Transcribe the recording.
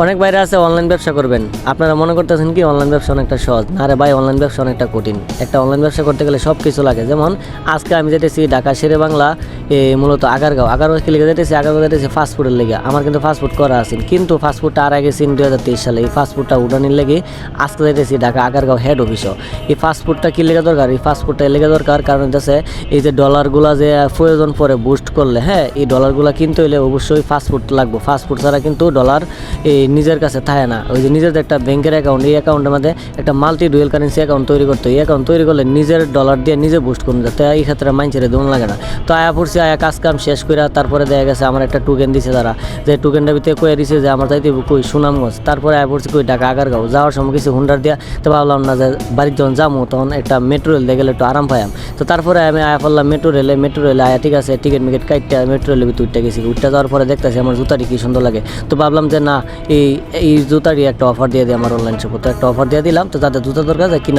অনেক বাইরে আছে অনলাইন ব্যবসা করবেন, আপনারা মনে করতেছেন কি অনলাইন ব্যবসা অনেকটা সহজ। না রে ভাই, অনলাইন ব্যবসা অনেকটা কঠিন। একটা অনলাইন ব্যবসা করতে গেলে সব কিছু লাগে। যেমন আজকে আমি যেতেছি ঢাকা শেরে বাংলা, মূলত আগারগাঁও কি লেগে যেতেছি, আগারগাঁও যেতেছি ফাস্টফুডের লেগে। আমার কিন্তু ফাস্টফুড করা আছে, কিন্তু ফাস্টফুডটা আর আগে 2023 সালে এই ফাস্টফুডটা উঠানির লেগে আজকে যেতেছি ঢাকা আগারগাঁও হেড অফিসও। এই ফাস্টফুডটা কি লেগে দরকার, এই ফাস্টফুডটা লেগে দরকার কারণ হচ্ছে এই যে ডলারগুলো যে প্রয়োজন পরে বুস্ট করলে, হ্যাঁ এই ডলারগুলো কিনতে হলে অবশ্যই ফাস্টফুড লাগবে। ফাস্টফুড ছাড়া কিন্তু ডলার এই নিজের কাছে থাকে না। ওই যে নিজের একটা ব্যাংকের অ্যাকাউন্ট, এই অ্যাকাউন্টের মধ্যে একটা মাল্টি ডুয়েল কারেন্সি অ্যাকাউন্ট তৈরি করতে, এই অ্যাকাউন্ট তৈরি করলে নিজের ডলার দিয়ে নিজে বুস্ট করুন, যাতে এই ক্ষেত্রে মাইন্সের দোন লাগে না। তো আয়া পড়ছি, আয়া কাজ কাম শেষ করে তারপরে দেখা গেছে আমার একটা টোকেন দিছে তারা, যে টোকেনটা ভিতরে কয়ে দিছে যে আমার যাইতে কই সুনামগঞ্জ। তারপরে আয়া পড়ছি কই ঢাকা আগারগাঁও। যাওয়ার সময় কিছু হুন্ডার দিয়া, তো ভাবলাম না যে বাড়ির যখন যাবো তখন একটা মেট্রো রেল দিয়ে গেলে একটু আরাম পাইম। তো তারপরে আমি আয়া পড়লাম মেট্রো রেলে আয়া, ঠিক আছে টিকিট মিকেট কাটতে মেট্রো রেলে ভিতরে উঠতে গেছি। উঠতে যাওয়ার পরে দেখতেছি আমার জুতাটি কি সুন্দর লাগে। তো ভাবলাম যে না, এই জুতারই একটা অফার দিয়ে দিই আমার অনলাইন শপে। তো একটা অফার দিয়ে দিলাম, তো যাদের জুতা দরকার যায় কিনা